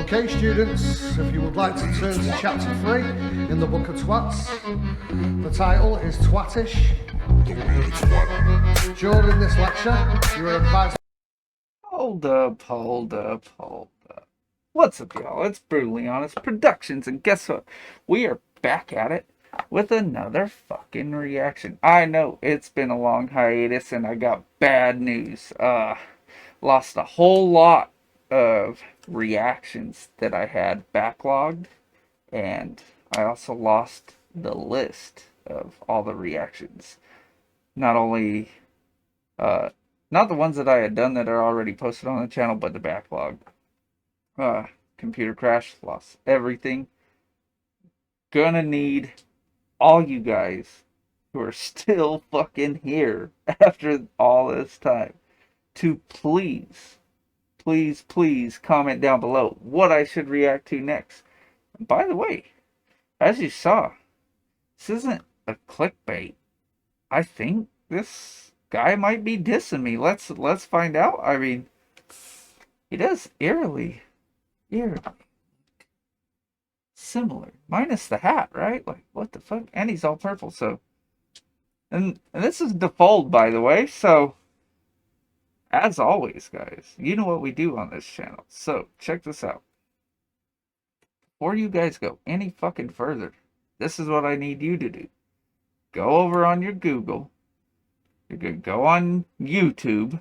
Okay, students, if you would like to turn to chapter 3 in the book of Twats, the title is Twattish. During this lecture, you are advised. Hold up. What's up, y'all? It's Brutally Honest Productions, and guess what? We are back at it with another fucking reaction. I know it's been a long hiatus, and I got bad news. Lost a whole lot of reactions that I had backlogged, and I also lost the list of all the reactions. Not only, not the ones that I had done that are already posted on the channel, but the backlog. Computer crash, lost everything. Gonna need all you guys who are still fucking here after all this time to please comment down below what I should react to next. And by the way, as you saw, this isn't a clickbait. I think this guy might be dissing me. Let's find out. I mean, he does eerily similar, minus the hat, right? Like, what the fuck? And he's all purple. So, and this is default, by the way. So, as always, guys, you know what we do on this channel. So, check this out. Before you guys go any fucking further, this is what I need you to do. Go over on your Google. You're going to go on YouTube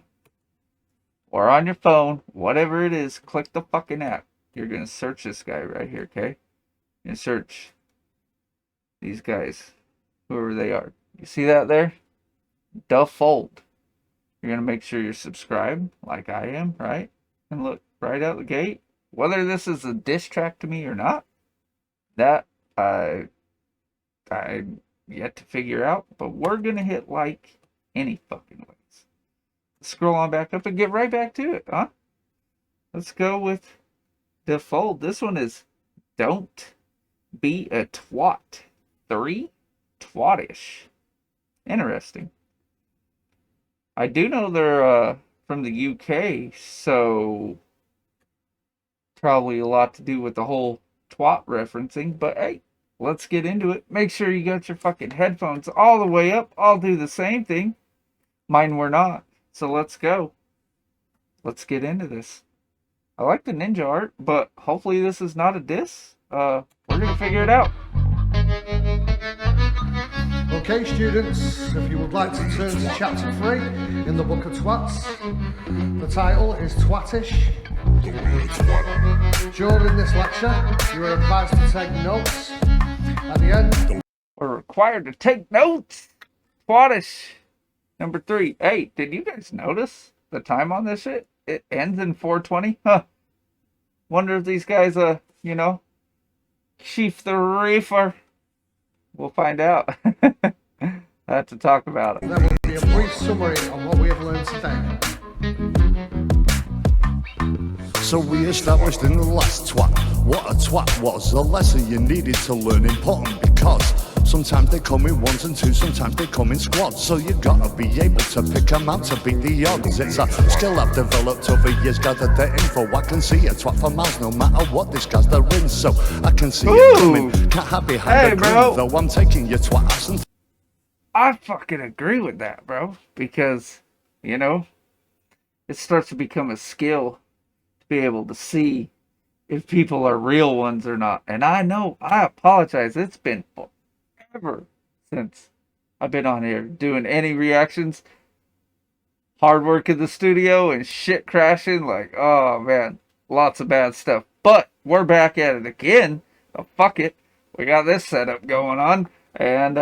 or on your phone, whatever it is, click the fucking app. You're going to search this guy right here, okay? And search these guys, whoever they are. You see that there? Default. You're going to make sure you're subscribed, like I am, right? And look, right out the gate, whether this is a diss track to me or not, that I yet to figure out, but we're going to hit like any fucking ways. Scroll on back up and get right back to it, huh? Let's go with default. This one is Don't Be a Twat 3 Twattish. Interesting. I do know they're from the UK, so probably a lot to do with the whole twat referencing, but hey, let's get into it. Make sure you got your fucking headphones all the way up. I'll do the same thing. Mine were not. So let's go. Let's get into this. I like the ninja art, but hopefully this is not a diss. We're gonna figure it out. Okay, students, if you would like to turn to chapter 3 in the book of Twats, the title is Twattish. During this lecture, you are advised to take notes. At the end, we're required to take notes. Twattish. Number 3. Hey, did you guys notice the time on this shit? It ends in 4:20. Huh. Wonder if these guys, Chief the Reefer. We'll find out. I have to talk about it. There will be a brief summary on what we have learned today. So we established in the last twat what a twat was, a lesson you needed to learn, important because sometimes they come in ones and twos, sometimes they come in squads, so you gotta be able to pick them out to beat the odds. It's a skill I've developed over years, gathered the info. I can see a twat for miles no matter what disguise they're in, so I can see it coming, can't hide behind a grin, though I'm taking your twat ass and I fucking agree with that, bro, because, it starts to become a skill to be able to see if people are real ones or not. And I know, I apologize, it's been forever since I've been on here doing any reactions. Hard work in the studio and shit crashing, like, oh man, lots of bad stuff. But we're back at it again, so fuck it. We got this setup going on, and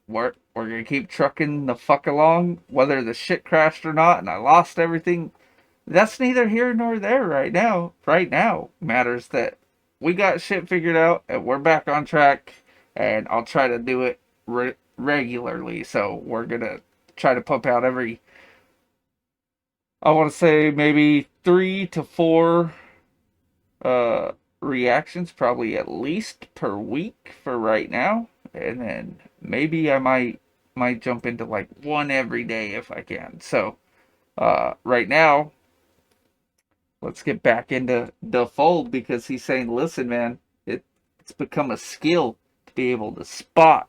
we're gonna keep trucking the fuck along, whether the shit crashed or not, and I lost everything. That's neither here nor there right now. Right now matters that we got shit figured out, and we're back on track, and I'll try to do it regularly. So we're gonna try to pump out every, I want to say maybe 3 to 4 reactions, probably at least per week for right now, and then maybe I might jump into like one every day if I can. So right now, let's get back into the fold, because he's saying, listen, man, it's become a skill to be able to spot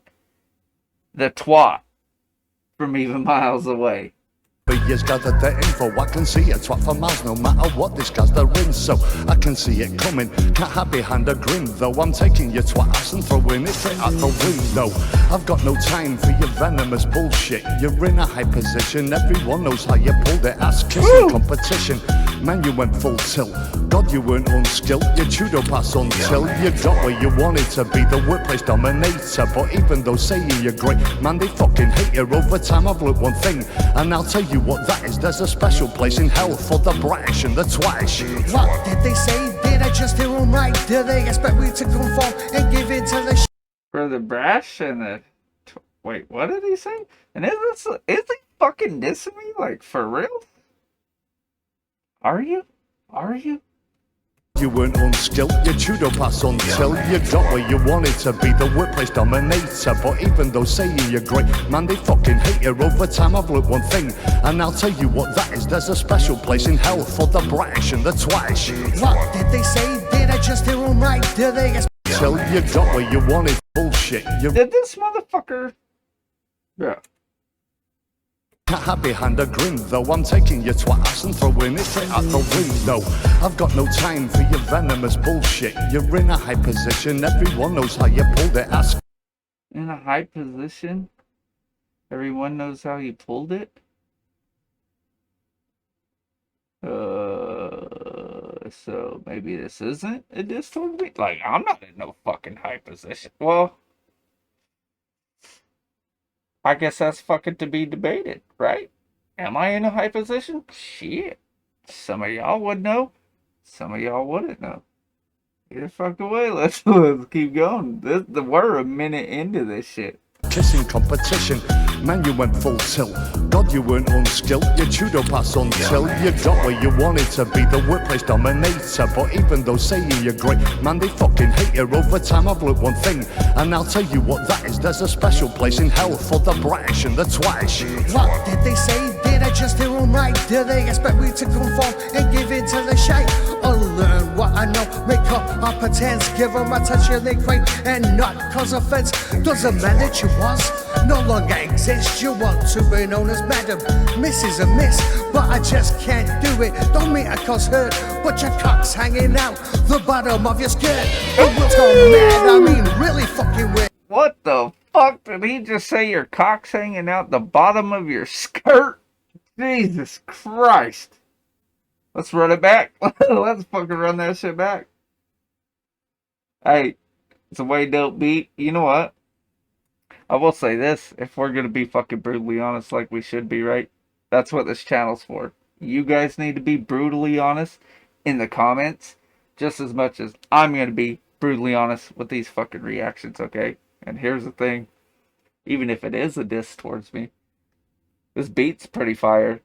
the twat from even miles away. Years gathered the info, I can see a twat for miles no matter what this guy's the ring. So I can see it coming, can't hide behind a grin. Though I'm taking your twat ass and throwing it straight out the window. I've got no time for your venomous bullshit. You're in a high position, everyone knows how you pulled it. Ass kissing competition, man you went full tilt. God you weren't unskilled, you chewed up ass until you got where you wanted to be, the workplace dominator. But even though saying you're great, man they fucking hate you. Over time I've learned one thing, and I'll tell you what that is. There's a special place in hell for the bratish and the twattish. What did they say? Did I just hear them right? Do they expect me to conform and give in to the For the brash and the... Wait, what did he say? And is he fucking dissing me? Like, for real? Are you? Are you? You weren't unskilled, you chewed up ass until you got where you wanted to be, the workplace dominator. But even though saying you're great, man they fucking hate you. Over time I've learned one thing, and I'll tell you what that is. There's a special place in hell for the bratish and the twattish. What did they say? Did I just hear them right? Do they expect Till you got where you wanted. Bullshit. You Did this motherfucker... Yeah. can't hide behind a grin. Though I'm taking your twat ass and throwing it straight out the window. I've got no time for your venomous bullshit. You're in a high position, everyone knows how you pulled it. Ask In a high position? Everyone knows how he pulled it? So maybe this isn't a diss toward me? Like, I'm not in no fucking high position. Well, I guess that's fucking to be debated, right? Am I in a high position? Shit. Some of y'all would know. Some of y'all wouldn't know. Either fuck away. Let's keep going. We're a minute into this shit. kissing competition, man you went full tilt. God you weren't unskilled, you chewed up ass until you got where you wanted to be, the workplace dominator. But even though saying you're great, man they fucking hate you. Over time I've learned one thing, and I'll tell you what that is. There's a special place in hell for the bratish and the twattish. What did they say? Did I just hear them right? Do they expect me to conform and give in to the shite? Unlearn what I know, make up or pretense, give them a touch and they quake and not cause offense. Doesn't matter that you was, no longer exist. You want to be known as Madam Mrs. and Miss, but I just can't do it. Don't mean I cause hurt, but your cock's hanging out the bottom of your skirt. The world's gone mad, I mean really fucking weird. What the fuck did he just say? Your cock's hanging out the bottom of your skirt? Jesus Christ. Let's run it back. Let's fucking run that shit back. Hey, it's a way dope beat. You know what? I will say this. If we're going to be fucking brutally honest like we should be, right? That's what this channel's for. You guys need to be brutally honest in the comments just as much as I'm going to be brutally honest with these fucking reactions, okay? And here's the thing. Even if it is a diss towards me, this beat's pretty fire.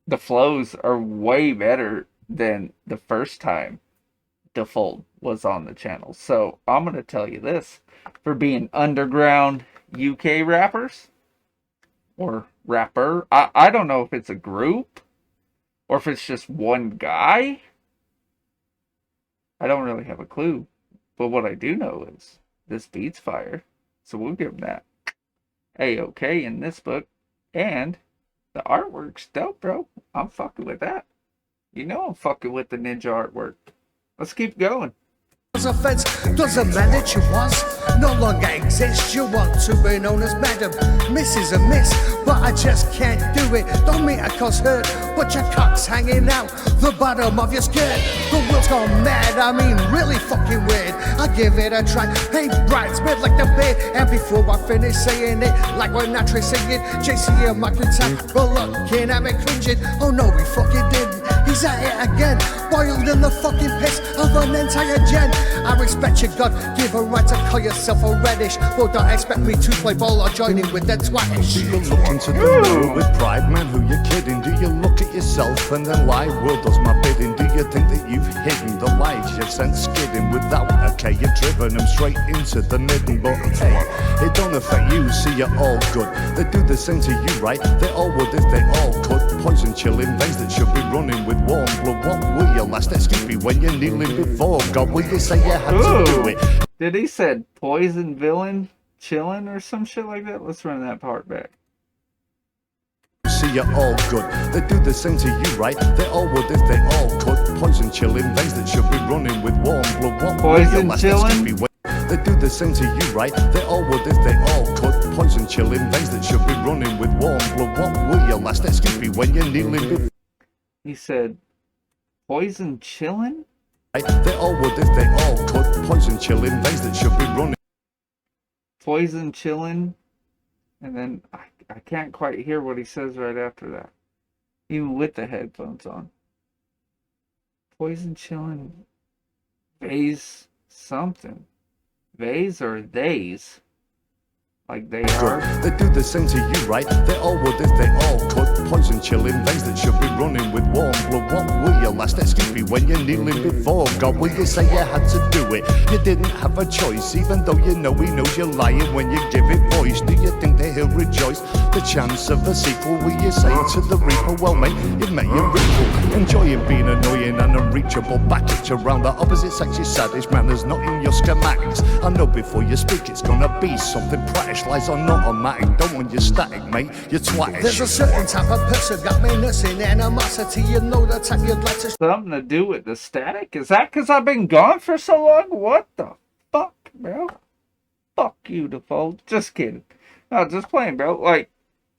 The flows are way better than the first time Default was on the channel. So I'm going to tell you this. For being underground UK rappers, or rapper, I don't know if it's a group, or if it's just one guy. I don't really have a clue. But what I do know is, this beat's fire. So we'll give him that A-OK in this book. And the artwork's dope, bro. I'm fucking with that. You know I'm fucking with the ninja artwork. Let's keep going. Offense doesn't matter that you was, no longer exist. You want to be known as Madam Mrs. and Miss, but I just can't do it. Don't mean I cause hurt, but your cock's hanging out the bottom of your skirt. The world's gone mad, I mean really fucking weird. I give it a try. Hey, bridesmaid like the bed. And before I finish saying it, like we're not singing, JC and my guitar, but looking at me cringing. Oh no, we fucking didn't. He's at it again, boiled in the fucking piss of an entire gen. I respect your God, give a right to call yourself a reddish, but don't expect me to play ball or join in with the twattish. Do you look into the mirror with pride, man? Who you kidding? Do you look at yourself yourself and then lie, world does my bidding. Do you think that you've hidden the lives you've sent skidding without a care? You've driven them straight into the midden. But hey, it don't affect you, see you're all good. They do the same to you, right? They all would if they all could. Poison chilling veins that should be running with warm blood. What were your last excuse me when you're kneeling before God? Will you say you had to do it? Did he said poison villain chilling or some shit like that? Let's run that part back. See you're all good. They do the same to you, right? They all would if they all could. Poison chilling veins that should be running with warm blood. What poison chilling? They do the same to you, right? They all would if they all could. Poison chilling veins that should be running with warm blood. What will your last excuse be when you're kneeling before? He said poison chilling? They all would if they all could. Poison chilling veins that should be running. Poison chilling, and then I can't quite hear what he says right after that, even with the headphones on. Poison chilling, vase something, vase or theys, like they are. They do the same to you, right? They all would if they all could. Poison chilling veins that should be running with warm blood. What will your last excuse be when you're kneeling before God? Will you say you had to do it? You didn't have a choice, even though you know he knows you're lying when you give it voice. Do you think that he'll rejoice? The chance of a sequel, will you say to the reaper? Well, mate, you've met your equal. Enjoying being annoying and unreachable. Back it around the opposite sex, you savage manners not in your schematics. I know before you speak it's gonna be something practice. Lies are not automatic, don't want you static, mate, you're twattish. There's a certain type of person got me nursing animosity. You know the type you'd like to. Something to do with the static? Is that because I've been gone for so long? What the fuck, bro? Fuck you, Default. Just kidding. No, just playing, bro. Like,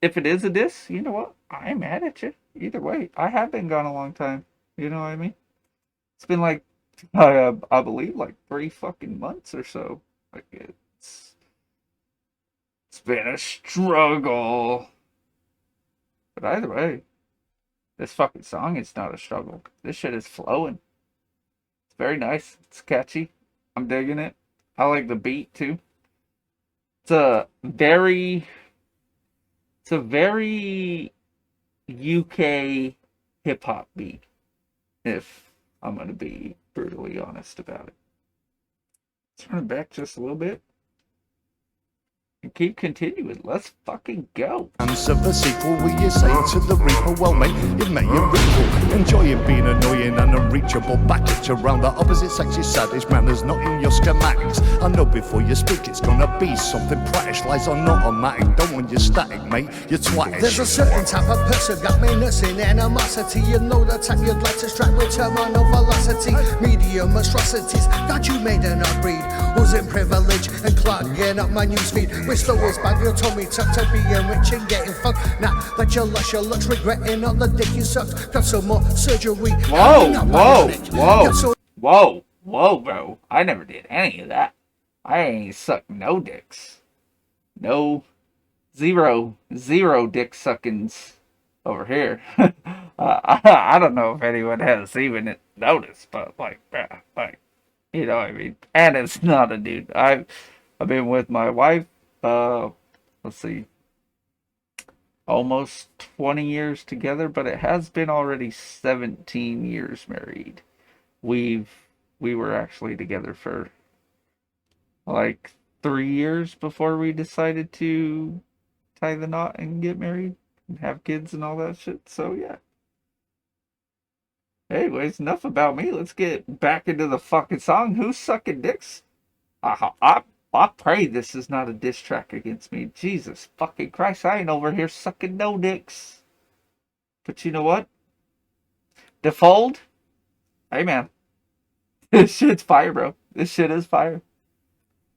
if it is a diss, you know what? I ain't mad at you. Either way, I have been gone a long time. You know what I mean? It's been like, I believe, like 3 fucking months or so. Like, it's been a struggle. But either way, this fucking song is not a struggle. This shit is flowing. It's very nice. It's catchy. I'm digging it. I like the beat too. It's a very UK hip hop beat, if I'm gonna be brutally honest about it. Let's run it back just a little bit. And keep continuing. Let's fucking go. Answer the sequel, will you say to the reaper? Well, mate, you've met your equal. Enjoying being annoying and unreachable. Back it around the opposite sex, you savage manners not in your schematics. I know before you speak it's gonna be something practice. Lies are not automatic, don't want you static, mate, you're twattish. There's a certain type of person got me nursing animosity. You know the type you'd like to strike with terminal velocity. Medium atrocities, God you made an breed. Who's in privilege and clogging up my newsfeed. With stories about your tummy tucked to being rich and getting fucked. Now that you lush your looks, regretting all the dick you sucked. Got some more surgery. Whoa, bro. I never did any of that. I ain't sucked no dicks. No, zero dick suckings over here. I don't know if anyone has even noticed, but like, you know what I mean? And it's not a dude. I've been with my wife, let's see, almost 20 years together, but it has been already 17 years married. We were actually together for like 3 years before we decided to tie the knot and get married and have kids and all that shit. So yeah. Anyways, enough about me. Let's get back into the fucking song. Who's sucking dicks? I pray this is not a diss track against me. Jesus fucking Christ, I ain't over here sucking no dicks. But you know what? Default? Hey man. This shit's fire, bro. This shit is fire.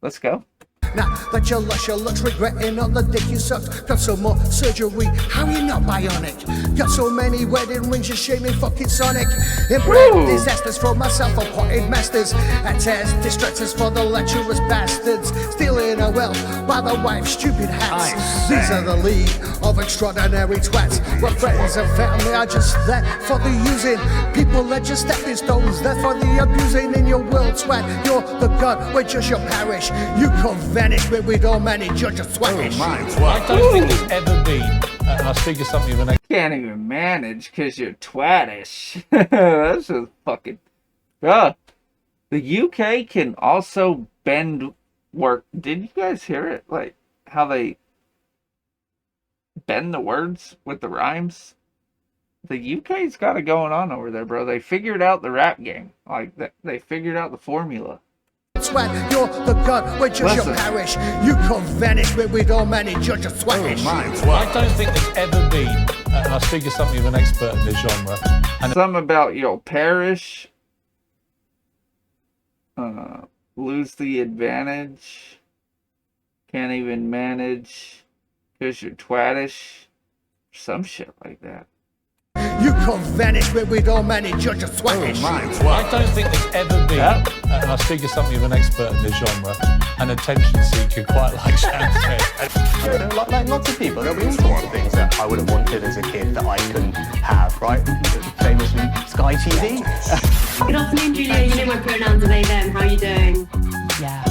Let's go. Now that you lush your looks, regretting all the dick you sucked. Got some more surgery, how you not bionic? Got so many wedding rings, you're shaming fucking Sonic. Inbred disasters for myself, appointed masters. At test distractors for the lecherous bastards. Stealing our wealth by the wife's stupid hats. These are the league of extraordinary twats. Where friends and family are just there for the using. People are just stepping stones, there for the abusing. In your world, twat, you're the god, we're just your parish. You come vanish, but we don't manage, you're just twattish. I don't think there's ever been a and I speak of something of an Can't even manage because you're twattish. That's just fucking. The UK can also bend work. Did you guys hear it? Like how they bend the words with the rhymes? The UK's got it going on over there, bro. They figured out the rap game. Like they figured out the formula. Twat, you're the god, which you shall perish. You could vanish, but we don't manage, you're just twattish. I don't think there's ever been, and I speak of something of an expert in this genre. And Some about you'll perish. Lose the advantage. Can't even manage because you're twattish. Some shit like that. You could vanish, but we don't manage, you're just twattish. I don't think there's ever been, and I speak of something of an expert in this genre, an attention seeker quite like Sam said. Like lots of people, there'll be all sorts of things that I would have wanted as a kid that I couldn't have, right? Famously, Sky TV. Good afternoon, Julia. You know my pronouns are they, them. How are you doing? Yeah.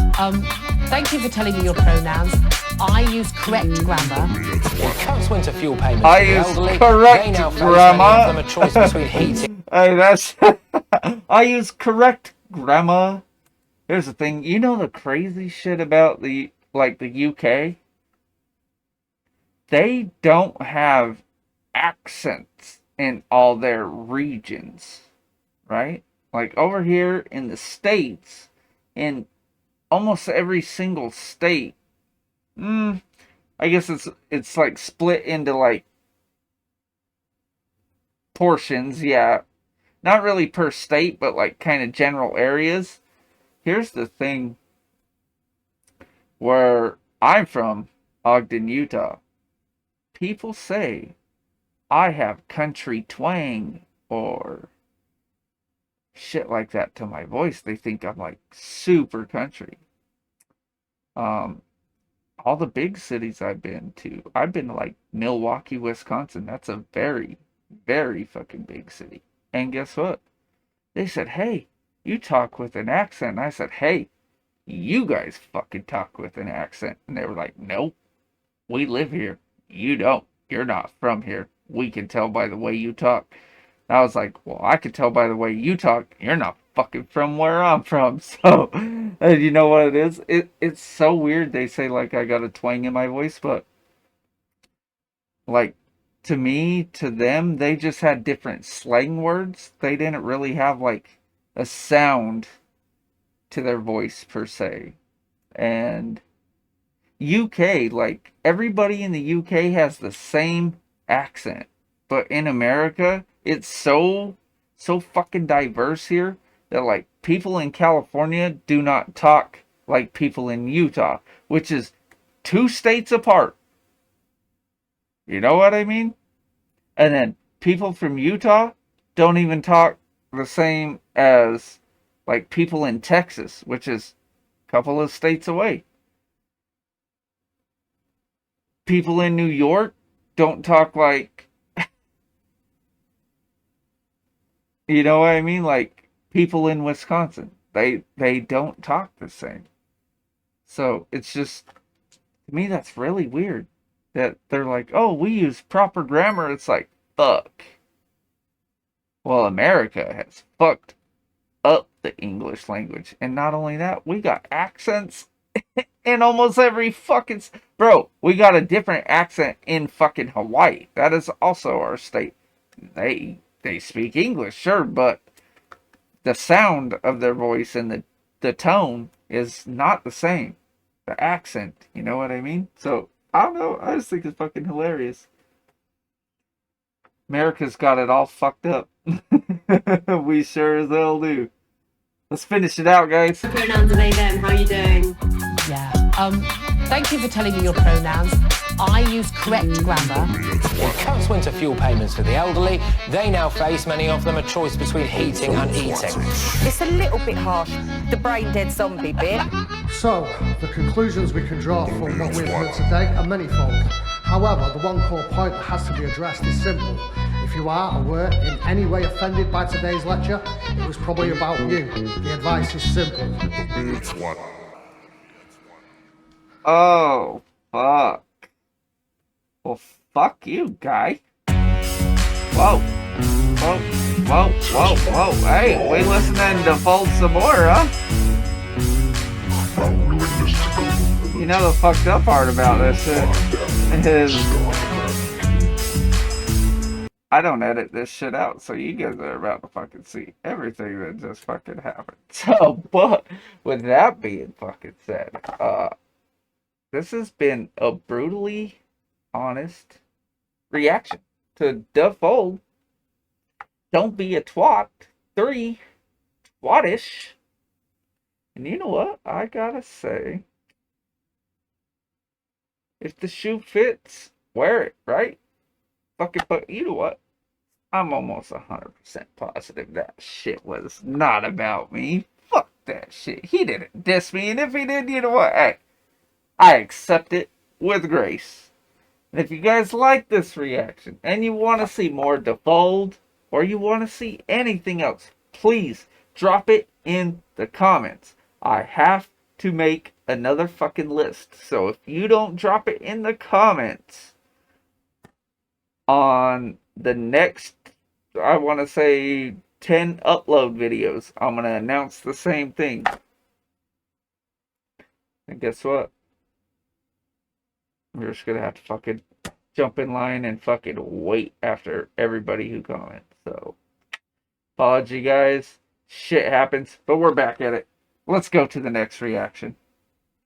Thank you for telling me your pronouns. I use correct grammar. Cuts winter fuel payments I for the use elderly. correct They now face grammar. many of them a choice between heating. Hey, that's. I use correct grammar. Here's the thing. You know the crazy shit about the UK? They don't have accents in all their regions, right? Like over here in the States, in almost every single state, I guess it's like split into like portions, yeah. Not really per state, but like kind of general areas. Here's the thing. Where I'm from, Ogden, Utah, people say I have country twang or shit like that to my voice. They think I'm like super country. All the big cities I've been to, I've been to like Milwaukee, Wisconsin. That's a very, very fucking big city. And guess what? They said, hey, you talk with an accent. And I said, hey, you guys fucking talk with an accent. And they were like, nope, we live here. You don't. You're not from here. We can tell by the way you talk. And I was like, well, I can tell by the way you talk. You're not fucking from where I'm from. So, and you know what it is? It's so weird. They say like I got a twang in my voice, but like to me, to them, they just had different slang words. They didn't really have like a sound to their voice per se. And UK, like everybody in the UK has the same accent, but in America, it's so fucking diverse here that like people in California do not talk like people in Utah, which is 2 states apart. You know what I mean? And then people from Utah don't even talk the same as like people in Texas, which is a couple of states away. People in New York don't talk like, you know what I mean? Like people in Wisconsin, they don't talk the same. So it's just, to me, that's really weird that they're like, oh, we use proper grammar. It's like, fuck. Well, America has fucked up the English language. And not only that, we got accents in almost every fucking... Bro, we got a different accent in fucking Hawaii. That is also our state. They speak English, sure, but the sound of their voice and the tone is not the same. The accent, you know what I mean? So, I don't know. I just think it's fucking hilarious. America's got it all fucked up. We sure as hell do. Let's finish it out, guys. Pronouns are they, them. How are you doing? Yeah. Thank you for telling me your pronouns. I use correct grammar. Cuts winter fuel payments for the elderly. They now face, many of them, a choice between heating and eating. It's a little bit harsh, the brain dead zombie bit. So, the conclusions we can draw from what we've heard today are manifold. However, the one core point that has to be addressed is simple. If you are or were in any way offended by today's lecture, it was probably about you. The advice is simple. Oh, fuck. Well, fuck you, guy. Whoa. Whoa. Whoa. Whoa. Whoa. Hey, we listening to Fold some more, huh? You know the fucked up part about this shit is I don't edit this shit out, so you guys are about to fucking see everything that just fucking happened. So, but with that being fucking said, this has been a brutally honest reaction to the Fold. Don't be a twat. 3, Twattish. And you know what? I gotta say, if the shoe fits, wear it, right? Fucking, but you know what? I'm almost 100% positive that shit was not about me. Fuck that shit. He didn't diss me, and if he did, you know what? Hey, I accept it with grace. And if you guys like this reaction, and you want to see more Defold, or you want to see anything else, please drop it in the comments. I have to make another fucking list. So if you don't drop it in the comments on the next, I want to say 10 upload videos, I'm going to announce the same thing. And guess what? We're just going to have to fucking jump in line and fucking wait after everybody who comments. So, apology guys. Shit happens, but we're back at it. Let's go to the next reaction.